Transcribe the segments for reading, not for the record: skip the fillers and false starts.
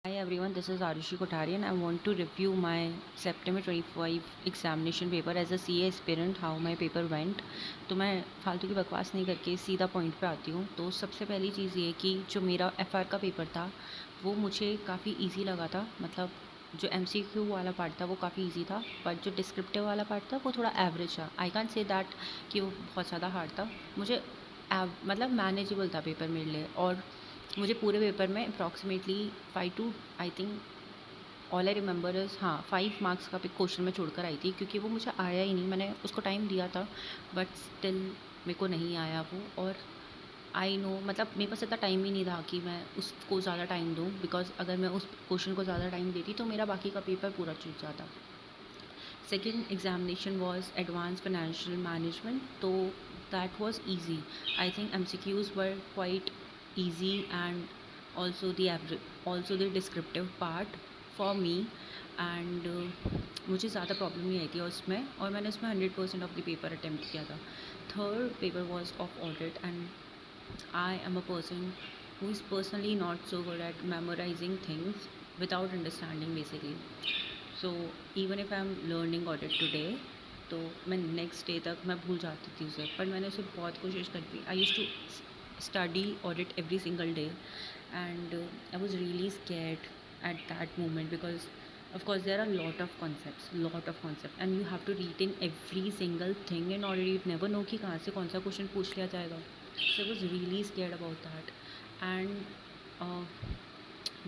Hi everyone, this is Arushi Kothari and I want to review my September 25 examination paper as a CA aspirant, how my paper went. तो मैं फालतू की बकवास नहीं करके सीधा पॉइंट पे आती हूँ। तो सबसे पहली चीज़ ये कि जो मेरा FR का पेपर था वो मुझे काफ़ी इजी लगा था। मतलब जो MCQ वाला पार्ट था वो काफ़ी इजी था, बट जो डिस्क्रिप्टिव वाला पार्ट था वो थोड़ा एवरेज था। आई कैन से दैट कि वो बहुत ज़्यादा हार्ड था। मुझे मतलब मैनेजेबल था पेपर मेरे लिए। और मुझे पूरे पेपर में approximately 5 to I think all I remember is, हाँ, 5 मार्क्स का क्वेश्चन मैं छोड़कर आई थी क्योंकि वो मुझे आया ही नहीं। मैंने उसको टाइम दिया था बट स्टिल मेरे को नहीं आया वो। और आई नो, मतलब मेरे पास इतना टाइम ही नहीं था कि मैं उसको ज़्यादा टाइम दूँ, बिकॉज अगर मैं उस क्वेश्चन को ज़्यादा टाइम देती तो मेरा बाकी का पेपर पूरा छूट जाता। Second examination was advanced financial management, so that was easy. I think MCQs were quite easy, and also the descriptive part for me. And मुझे ज़्यादा प्रॉब्लम नहीं आई थी उसमें, और मैंने उसमें 100% ऑफ द पेपर अटेम्प्ट किया था. Third paper was of audit, and I am a person who is personally not so good at memorizing things without understanding basically. So even if I am learning audit today, तो मैं next day तक मैं भूल जाती थी उसे, पर मैंने उसे बहुत कोशिश करी. I use to study audit every single day, and I was really scared at that moment because of course there are lot of concepts and you have to retain every single thing in order. You never know कि कहाँ से कौन सा question पूछ लिया जाएगा. So I was really scared about that. And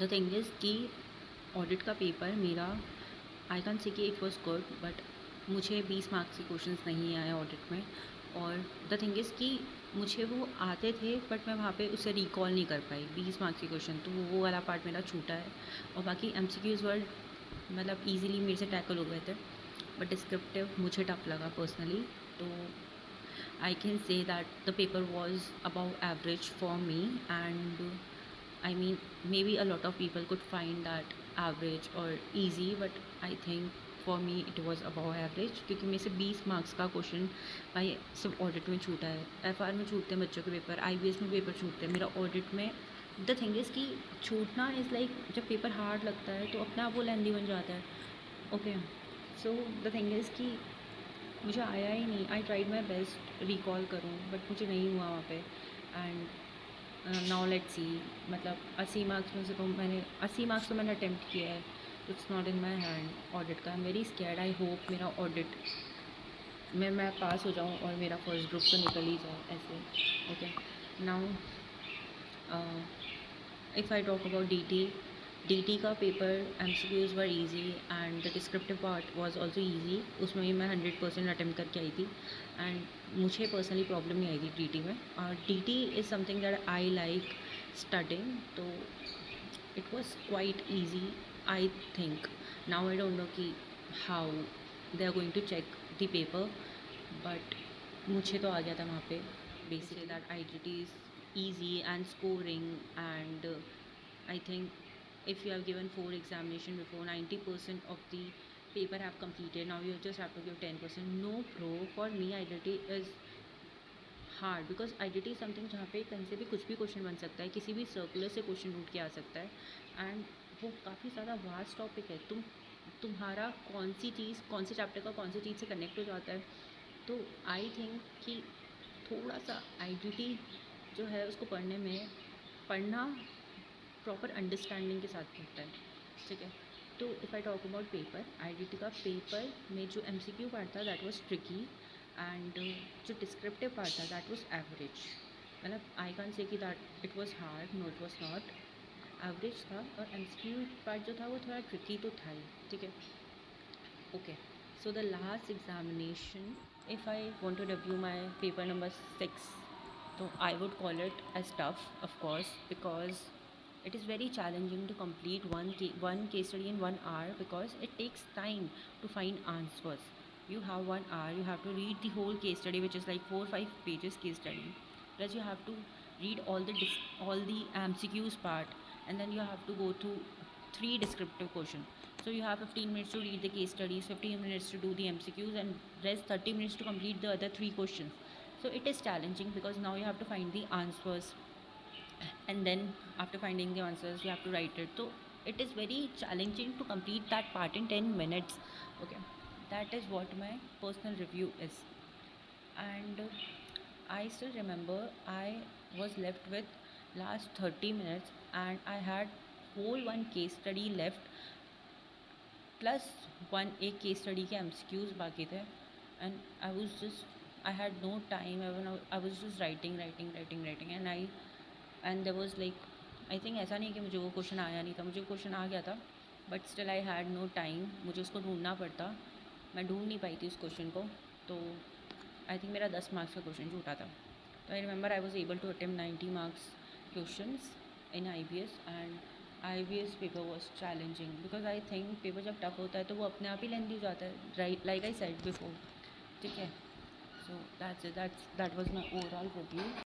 the thing is कि audit का पेपर मेरा, आई कैन से कि इट वॉज गुड, बट मुझे 20 मार्क्स के क्वेश्चंस नहीं आए ऑडिट में. और द थिंग इज़ कि मुझे वो आते थे बट मैं वहाँ पे उसे रिकॉल नहीं कर पाई 20 मार्क्स के क्वेश्चन, तो वो वाला पार्ट मेरा छूटा है. और बाकी MCQs वर मतलब ईजिली मेरे से टैकल हो गए थे, बट डिस्क्रिप्टिव मुझे टफ लगा पर्सनली. तो I can say that the paper was above average for me, and I mean, maybe a lot of people could find that average or easy, but I think for me it was above average क्योंकि मेरे से 20 marks का question भाई सिर्फ audit में छूटा है. FR में छूटते हैं बच्चों के पेपर, IBS में पेपर छूटते हैं, मेरा ऑडिट में. द थिंग इज़ कि छूटना इज़ लाइक जब पेपर हार्ड लगता है तो अपने आप वो लेंदी बन जाता है. Okay, so the thing is कि मुझे आया ही नहीं. I tried my best recall करूँ बट मुझे नहीं हुआ वहाँ पे. एंड नाउ लेट्स सी, मतलब 80 मार्क्स में से तो मैंने 80 मार्क्स तो मैंने अटेम्प्ट किया है. It's not in my hand audit का. I am very scared. I hope मेरा ऑडिट में मैं पास हो जाऊँ और मेरा फर्स्ट ग्रुप तो निकल ही जाए ऐसे. Okay, now if I talk about DT का paper MCQs were easy and the descriptive part was also easy. उसमें भी मैं 100% अटेम्प्ट करके आई थी, एंड मुझे पर्सनली प्रॉब्लम नहीं आई थी DT में. और DT is something that I like studying, तो it was quite easy I think. Now I don't know कि how they are going to check the paper, but मुझे तो आ गया था वहाँ पे. Basically that IGT is easy and scoring, and I think if you have given 4 examination before, 90% of the paper have completed, now you just have to give 10%. No pro, for me IGT is hard because IGT is something जहाँ पे कहीं से भी कुछ भी question बन सकता है, किसी भी सर्कुलर से क्वेश्चन उठ के आ सकता है. एंड वो काफ़ी ज़्यादा वास्ट टॉपिक है. तुम्हारा कौन सी चीज़, कौन से चैप्टर का कौन सी चीज़ से कनेक्ट हो जाता है. तो आई थिंक कि थोड़ा सा IGT जो है उसको पढ़ना प्रॉपर अंडरस्टैंडिंग के साथ होता है. ठीक है, तो if I talk about paper, IGT का पेपर में जो MCQ पार्ट था दैट वाज ट्रिकी, एंड जो डिस्क्रिप्टिव पार्ट था दैट वाज एवरेज. मतलब आई कैन से कि that it was hard, no it was not, average था. और MCQ पार्ट जो था वो थोड़ा ट्रिकी तो था ही. ठीक है, okay. So the last examination, if I want to review my paper number 6, so I would call it as tough, of course, because it is very challenging to complete one case study in 1 hour, because it takes time to find answers. You have 1 hour, you have to read the whole case study, which is like 4 5 pages case study, plus you have to read all the MCQs part, and then you have to go through 3 descriptive questions. So you have 15 minutes to read the case studies, 15 minutes to do the MCQs, and rest 30 minutes to complete the other 3 questions. So it is challenging because now you have to find the answers, and then after finding the answers you have to write it. So it is very challenging to complete that part in 10 minutes. Okay, that is what my personal review is. And I still remember I was left with last 30 minutes and I had whole one case study left, plus one एक case study के MCQs बाकी थे. And I had no time. I was just writing and there was like, I think ऐसा नहीं कि मुझे वो question आया नहीं था, मुझे क्वेश्चन आ गया था, but still I had no time. मुझे उसको ढूंढना पड़ता, मैं ढूंढ नहीं पाई थी उस क्वेश्चन को. तो आई थिंक मेरा 10 मार्क्स का क्वेश्चन झूठा था. तो I remember I was able to attempt 90 marks questions in IBS. And IBS paper was challenging because I think paper जब टफ होता है तो वो अपने आप ही लेंदी हो जाता है, right, like I said before. ठीक है, so that was my overall review.